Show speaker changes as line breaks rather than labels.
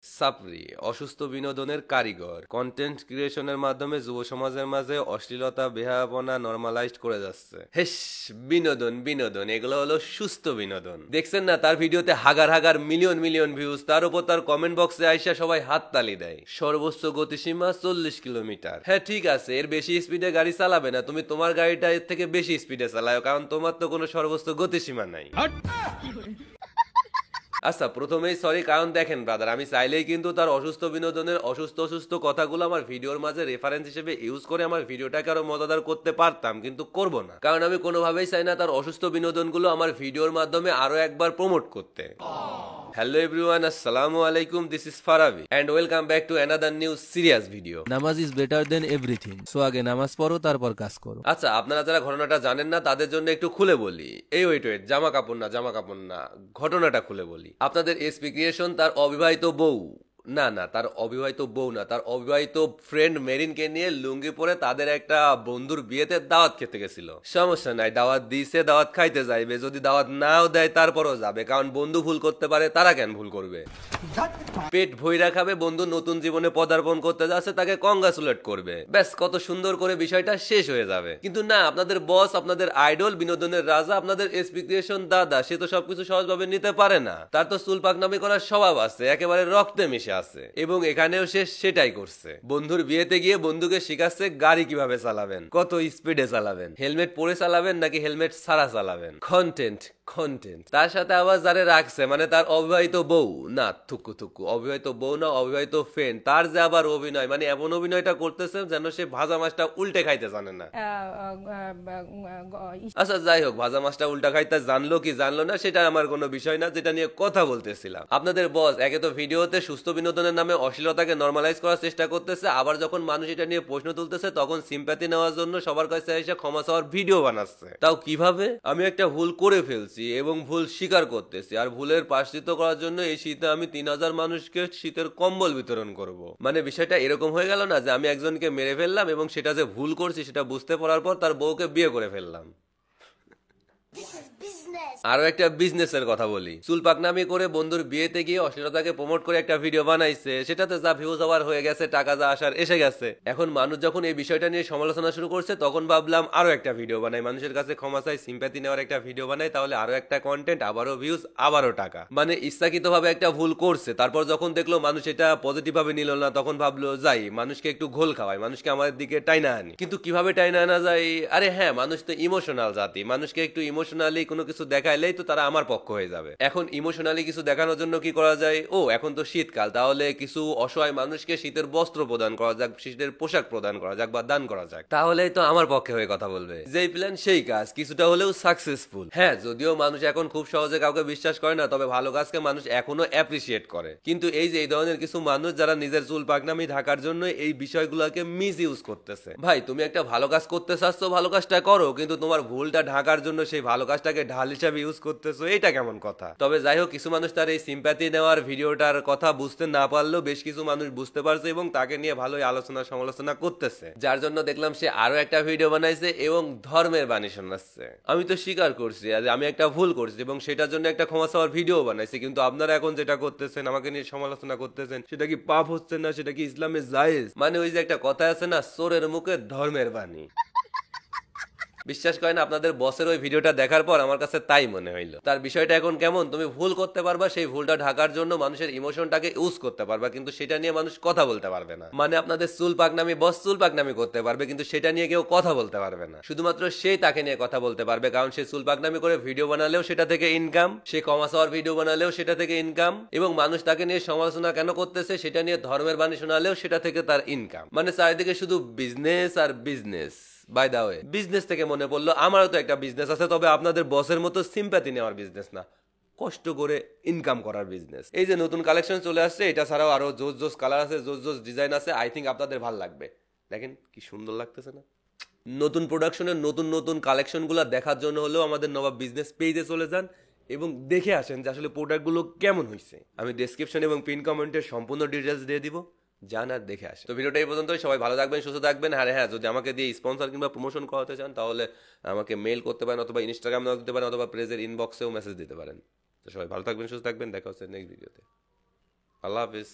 সাপরি অসুস্থ বিনোদনের কারিগর কন্টেন্ট ক্রিয়েশনের মাধ্যমে যুব সমাজের মাঝে অশ্লীলতা বেহায়াপনা নরমালাইজড করে যাচ্ছে। হেস, বিনোদন বিনোদন এগুলো হলো সুস্থ বিনোদন। দেখছেন না তার ভিডিওতে হাগার হাগার মিলিয়ন মিলিয়ন ভিউজ, তার উপর তার কমেন্ট বক্সে আইসা সবাই হাততালি দেয়। সর্বোচ্চ গতিসীমা 40 কিলোমিটার। হ্যাঁ ঠিক আছে, এর বেশি স্পিডে গাড়ি চালাবে না, তুমি তোমার গাড়িটা এর থেকে বেশি স্পিডে চালাও, কারণ তোমার তো কোনো সর্বোচ্চ গতিসীমা নাই। আচ্ছা, প্রথমেই সরি, কারণ দেখেন ব্রাদার, আমি চাইলেই কিন্তু তার অসুস্থ বিনোদনের অসুস্থ অসুস্থ কথাগুলো আমার ভিডিওর মাঝে রেফারেন্স হিসেবে ইউজ করে আমার ভিডিওটাকে আরো মজাদার করতে পারতাম, কিন্তু করব না, কারণ আমি কোনোভাবেই চাই না তার অসুস্থ বিনোদনগুলো আমার ভিডিওর মাধ্যমে আরো একবার প্রমোট করতে। হ্যালো এভরিওয়ান, আসসালামু আলাইকুম, this is Farabi and welcome back to another new serious video.
নামাজ is better than everything, so আগে নামাজ পড়ো তারপর কাজ করো।
আচ্ছা, আপনারা যারা ঘটনাটা জানেন না তাদের জন্য একটু খুলে বলি। এই ওয়েট ওয়েট, জামা কাপড় না, ঘটনাটা খুলে বলি। আপনাদের এসপি ক্রিয়েশন তার অবিবাহিত বউ, না না তার অবিবাহিত বউ না, তার অবিবাহিত ফ্রেন্ড মেরিনকে নিয়ে লুঙ্গি পরে তাদের একটা বন্ধুর বিয়েতে দাওয়াত খেতে গেছিল। সমস্যা নাই, দাওয়াত দিছে, দাওয়াত খাইতে যাইবে, যদি দাওয়াত নাও দেয় তারপরও যাবে, কারণ বন্ধু ভুল করতে পারে, তারা কেন ভুল করবে? পেট ভইরা খাবে, বন্ধু নতুন জীবনে পদার্পণ করতে যাচ্ছে, তাকে কংগ্রাচুলেট করবে, ব্যাস কত সুন্দর করে বিষয়টা শেষ হয়ে যাবে। কিন্তু না, আপনাদের বস, আপনাদের আইডল, বিনোদনের রাজা, আপনাদের এসপি ক্রিয়েশন দাদা, সে তো সবকিছু সহজভাবে নিতে পারে না। তার তো চুল পাকনামি করার স্বভাব আছে, একেবারে রক্তে মিশে আছে, এবং এখানেও সে সেটাই করছে। বন্ধুর বিয়েতে গিয়ে বন্ধুকে শিখাচ্ছে গাড়ি কিভাবে চালাবেন, কত স্পিডে চালাবেন, হেলমেট পরে চালাবেন নাকি হেলমেট ছাড়া চালাবেন। Content content. তার সাথে আবার যারে রাখছে, মানে তার অবিবাহিত বউ, না থুকু থুকু, অবিবাহিত বউ না, অবিবাহিত ফ্রেন্ড, তার যে আবার অভিনয়, মানে এমন অভিনয়টা করতেছে যেন সে ভাজা মাছটা উল্টে খাইতে জানে না। আচ্ছা যাই হোক, ভাজা মাছটা উল্টা খাইতে জানলো কি জানলো না সেটা আমার কোনো বিষয় না, যেটা নিয়ে কথা বলতেছিলাম। আপনাদের বস একে তো ভিডিওতে সুস্থ বিনোদনের নামে অশ্লীলতাকে নরমালাইজ করার চেষ্টা করতেছে, আবার যখন মানুষ এটা নিয়ে প্রশ্ন তুলতেছে তখন সিম্প্যাথি নেওয়ার জন্য সবার কাছে এসে ক্ষমা চাওয়ার ভিডিও বানাচ্ছে। তাও কিভাবে? আমি একটা ভুল করে ফেলছি এবং ভুল স্বীকার করতেছি, আর ভুলের প্রায়শ্চিত্ত করার জন্য এই শীতে আমি 3000 মানুষকে শীতের কম্বল বিতরণ করব। মানে বিষয়টা এরকম হয়ে গেল না যে আমি একজনকে মেরে ফেললাম এবং সেটা যে ভুল করছি সেটা বুঝতে পারার পর তার বউকে বিয়ে করে ফেললাম। আরো একটা বিজনেসের কথা বলি। চুল পাকনামি করে বন্ধুর বিয়েতে গিয়ে অশ্লীলতাকে প্রমোট করে একটা ভিডিও বানাইছে, সেটাতে যা ভিউজ হওয়ার হয়ে গেছে, টাকা যা আসার এসে গেছে। এখন মানুষ যখন এই বিষয়টা নিয়ে সমালোচনা শুরু করছে, তখন ভাবলাম আরো একটা ভিডিও বানাই, মানুষের কাছে ক্ষমা চাই, সিম্প্যাথি নেওয়ার একটা ভিডিও বানাই, তাহলে আরো একটা কন্টেন্ট, আবারও ভিউজ, আবারও টাকা। মানে ইচ্ছাকৃত ভাবে একটা ভুল করছে, তারপর যখন দেখলো মানুষ এটা পজিটিভ ভাবে নিল না, তখন ভাবলো যাই মানুষকে একটু ঘোল খাওয়াই, মানুষকে আমাদের দিকে টাইনা আনি। কিন্তু কিভাবে টাইনা আনা যায়? আরে হ্যাঁ, মানুষ তো ইমোশনাল জাতি, মানুষকে একটু ইমোশনালি কোনো কিছু দেখাইলেই তো তারা আমার পক্ষ হয়ে যাবে। এখন ইমোশনালি কিছু দেখানোর জন্য কি করা যায়? ও এখন তো শীতকাল, তাহলে কিছু অসহায় মানুষকে শীতের বস্ত্র প্রদান করা যাক, শীতের পোশাক প্রদান করা যাক বা দান করা যাক, তাহলেই তো আমার পক্ষে হয়ে কথা বলবে। যেই প্ল্যান সেই কাজ, কিছুটা হলেও সাকসেসফুল। হ্যাঁ, যদিও মানুষ এখন খুব সহজে কাউকে বিশ্বাস করে না, তবে ভালো কাজকে মানুষ এখনো অ্যাপ্রিসিয়েট করে। কিন্তু এই যে এই ধরনের কিছু মানুষ যারা নিজের চুল পাকনামি ঢাকার জন্য এই বিষয়গুলোকে মিস ইউজ করতেছে। ভাই তুমি একটা ভালো কাজ করতে চাচ্ছ, ভালো কাজটা করো, কিন্তু তোমার ভুলটা ঢাকার জন্য সেই ভালো কাজটাকে ঢাল হিসাবে ইউজ করতেছো, এটা কেমন কথা? তবে যাই হোক, কিছু মানুষ তার এই সিম্প্যাথি নেওয়ার ভিডিওটার কথা বুঝতে না পারলেও বেশ কিছু মানুষ বুঝতে পারছে এবং তাকে নিয়ে ভালোই আলোচনা সমালোচনা করতেছে, যার জন্য দেখলাম সে আরো একটা ভিডিও বানাইছে এবং ধর্মের বাণী শোনাচ্ছে। আমি তো স্বীকার করছি যে আমি একটা ভুল করছি এবং সেটার জন্য একটা ক্ষমা চাওয়ার ভিডিও বানাইছি, কিন্তু আপনারা এখন যেটা করতেছেন, আমাকে নিয়ে সমালোচনা করতেছেন, সেটা কি পাপ হচ্ছে না? সেটা কি ইসলামে জায়েজ? মানে ওই যে একটা কথা আছে না, চোরের মুখে ধর্মের বাণী। বিশ্বাস করেন, আপনাদের বসের ওই ভিডিওটা দেখার পর আমার কাছে তাই মনে হইলো। তার বিষয়টা এখন কেমন? তুমি ভুল করতে পারবা, সেই ভুলটা ঢাকার জন্য মানুষের ইমোশনটাকে ইউজ করতে পারবা, কিন্তু সেটা নিয়ে মানুষ কথা বলতে পারবে না। মানে আপনাদের চুল পাকনামি বস চুল পাকনামি করতে পারবে, কিন্তু সেটা নিয়ে কেউ কথা বলতে পারবে না। শুধুমাত্র সেই তাকে নিয়ে কথা বলতে পারবে, কারণ সে চুল পাকনামি করে ভিডিও বানালেও সেটা থেকে ইনকাম, সে ক্ষমা চাওয়ার ভিডিও বানালেও সেটা থেকে ইনকাম, এবং মানুষ তাকে নিয়ে সমালোচনা কেন করতেছে সেটা নিয়ে ধর্মের বাণী শোনালেও সেটা থেকে তার ইনকাম। মানে চারিদিকে শুধু বিজনেস আর business. By the way, business থেকে মনে পড়লো, আমারও তো একটা বিজনেস আছে, তবে আপনাদের বসের মতো সিম্প্যাথি নেওয়ার বিজনেস না, কষ্ট করে ইনকাম করার বিজনেস। এই যে নতুন কালেকশন চলে আসছে, এটা ছাড়াও আরো জোস জোস কালার আছে, জোস জোস ডিজাইন আছে, আই থিঙ্ক আপনাদের ভালো লাগবে। দেখেন কি সুন্দর লাগতেছে না? নতুন প্রোডাকশনের নতুন নতুন কালেকশনগুলো দেখার জন্য হলেও আমাদের নবাব বিজনেস পেজে চলে যান এবং দেখে আসেন যে আসলে প্রোডাক্টগুলো কেমন হয়েছে। আমি ডেসক্রিপশন এবং পিন কমেন্টের সম্পূর্ণ ডিটেলস দিয়ে দিব, জান আর দেখে আসে। তো ভিডিওটা এই পর্যন্তই, সবাই ভালো থাকবেন, সুস্থ থাকবেন। হ্যাঁ হ্যাঁ, যদি আমাকে দিয়ে স্পন্সর কিংবা প্রমোশন করাতে চান তাহলে আমাকে মেল করতে পারেন, অথবা ইনস্টাগ্রাম দিতে পারেন, অথবা পেজের ইনবক্সেও মেসেজ দিতে পারেন। তো সবাই ভালো থাকবেন, সুস্থ থাকবেন, দেখা হচ্ছে নেক্সট ভিডিওতে। আল্লাহ হাফিজ।